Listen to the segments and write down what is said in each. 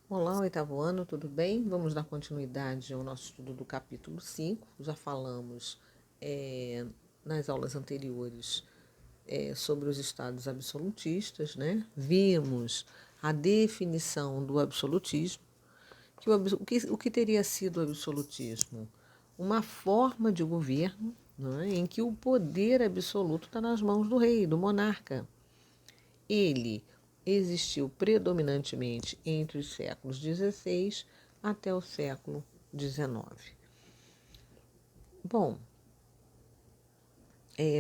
Olá, oitavo ano, tudo bem? Vamos dar continuidade ao nosso estudo do capítulo 5. Já falamos nas aulas anteriores sobre os estados absolutistas, né? Vimos a definição do absolutismo, o que teria sido o absolutismo? Uma forma de governo, né, em que o poder absoluto está nas mãos do rei, do monarca. Ele existiu predominantemente entre os séculos XVI até o século XIX. Bom,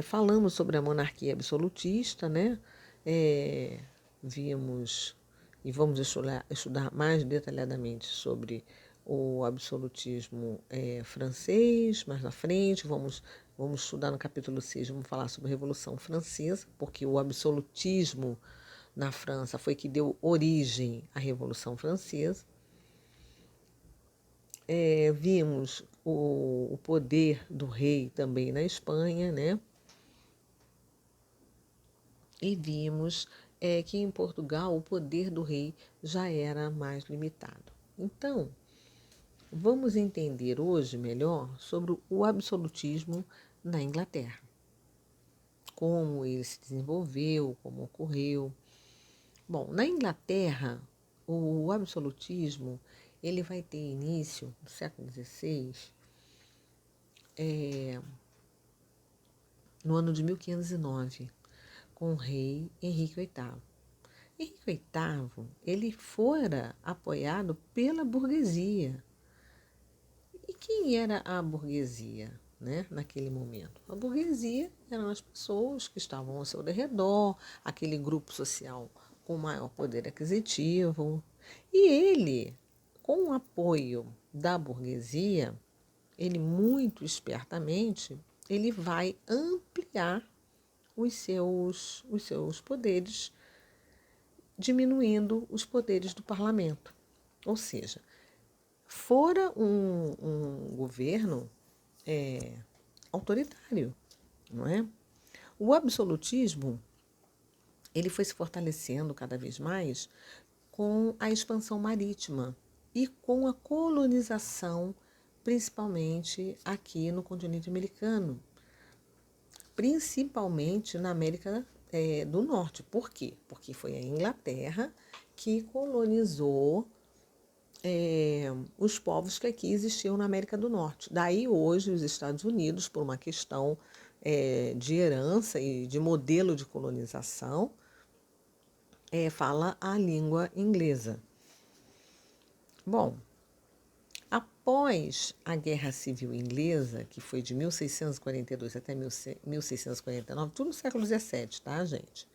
falamos sobre a monarquia absolutista, né? É, vimos e vamos estudar mais detalhadamente sobre o absolutismo francês mais na frente. Vamos estudar no capítulo 6, vamos falar sobre a Revolução Francesa, porque o absolutismo na França foi que deu origem à Revolução Francesa. Vimos o poder do rei também na Espanha, né? E vimos que em Portugal o poder do rei já era mais limitado. Então, vamos entender hoje melhor sobre o absolutismo na Inglaterra, como ele se desenvolveu, como ocorreu. Bom, na Inglaterra, o absolutismo ele vai ter início no século XVI, no ano de 1509, com o rei Henrique VIII. Henrique VIII ele fora apoiado pela burguesia. E quem era a burguesia, né, naquele momento? A burguesia eram as pessoas que estavam ao seu redor, aquele grupo social com maior poder aquisitivo. E ele, com o apoio da burguesia, ele muito espertamente, ele vai ampliar os seus poderes, diminuindo os poderes do parlamento. Ou seja, fora um governo autoritário, não é? O absolutismo ele foi se fortalecendo cada vez mais com a expansão marítima e com a colonização, principalmente aqui no continente americano, principalmente na América do Norte. Por quê? Porque foi a Inglaterra que colonizou os povos que aqui existiam na América do Norte. Daí hoje os Estados Unidos, por uma questão de herança e de modelo de colonização, fala a língua inglesa. Bom, após a Guerra Civil Inglesa, que foi de 1642 até 1649, tudo no século XVII, tá, gente?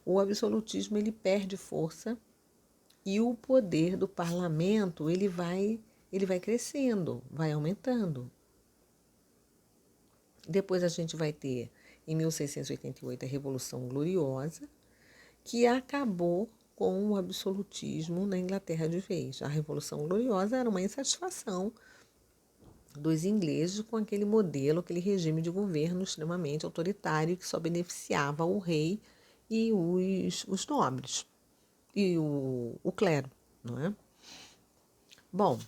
O absolutismo ele perde força e o poder do parlamento ele vai crescendo, vai aumentando. Depois a gente vai ter, em 1688, a Revolução Gloriosa, que acabou com o absolutismo na Inglaterra de vez. A Revolução Gloriosa era uma insatisfação dos ingleses com aquele modelo, aquele regime de governo extremamente autoritário que só beneficiava o rei e os nobres e o clero, não é? Bom,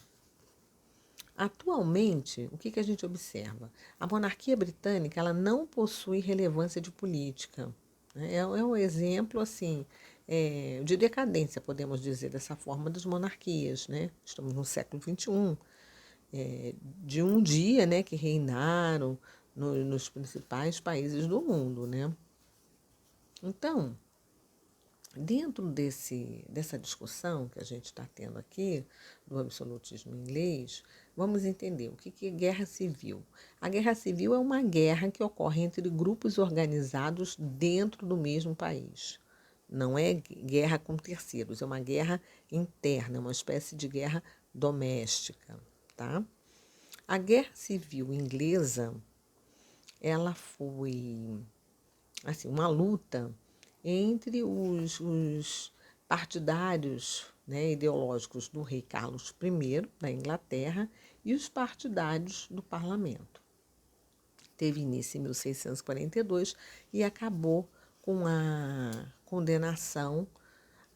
atualmente, o que a gente observa? A monarquia britânica ela não possui relevância de política. Né? É um exemplo assim de decadência, podemos dizer dessa forma, das monarquias. Né? Estamos no século XXI, de um dia, né, que reinaram nos principais países do mundo. Né? Então, dentro dessa discussão que a gente está tendo aqui, do absolutismo inglês, vamos entender o que é guerra civil. A guerra civil é uma guerra que ocorre entre grupos organizados dentro do mesmo país. Não é guerra com terceiros, é uma guerra interna, uma espécie de guerra doméstica. Tá? A guerra civil inglesa, ela foi assim, uma luta entre os partidários, né, ideológicos do rei Carlos I, da Inglaterra, e os partidários do parlamento. Teve início em 1642 e acabou com a condenação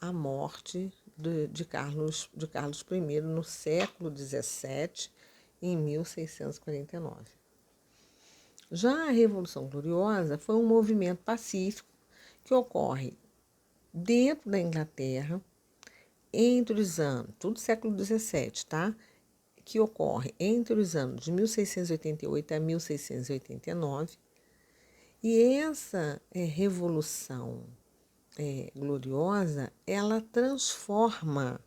a morte de Carlos I no século XVII, em 1649. Já a Revolução Gloriosa foi um movimento pacífico que ocorre dentro da Inglaterra entre os anos, tudo século XVII, tá? Que ocorre entre os anos de 1688 a 1689. E essa revolução gloriosa, ela transforma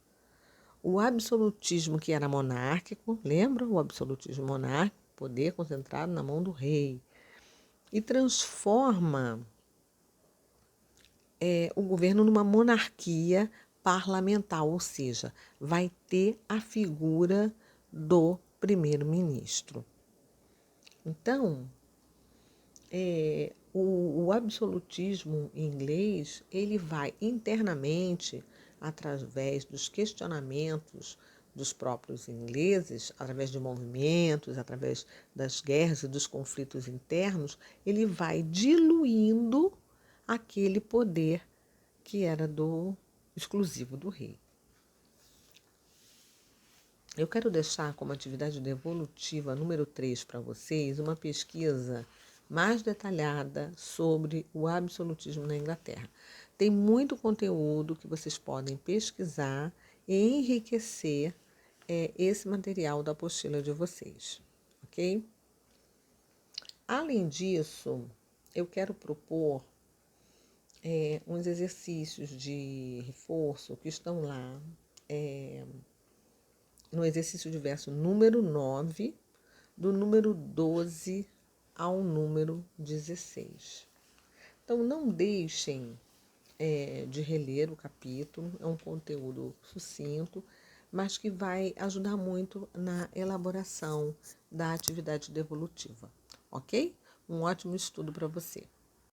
o absolutismo que era monárquico, lembra? O absolutismo monárquico, poder concentrado na mão do rei, e transforma o governo numa monarquia parlamentar, ou seja, vai ter a figura do primeiro-ministro. Então, o absolutismo inglês, ele vai internamente, através dos questionamentos dos próprios ingleses, através de movimentos, através das guerras e dos conflitos internos, ele vai diluindo aquele poder que era exclusivo do rei. Eu quero deixar como atividade devolutiva número 3 para vocês uma pesquisa mais detalhada sobre o absolutismo na Inglaterra. Tem muito conteúdo que vocês podem pesquisar e enriquecer esse material da apostila de vocês, ok? Além disso, eu quero propor uns exercícios de reforço que estão lá no exercício de verso número 9, do número 12 ao número 16. Então, não deixem de reler o capítulo, é um conteúdo sucinto, mas que vai ajudar muito na elaboração da atividade devolutiva, ok? Um ótimo estudo para você.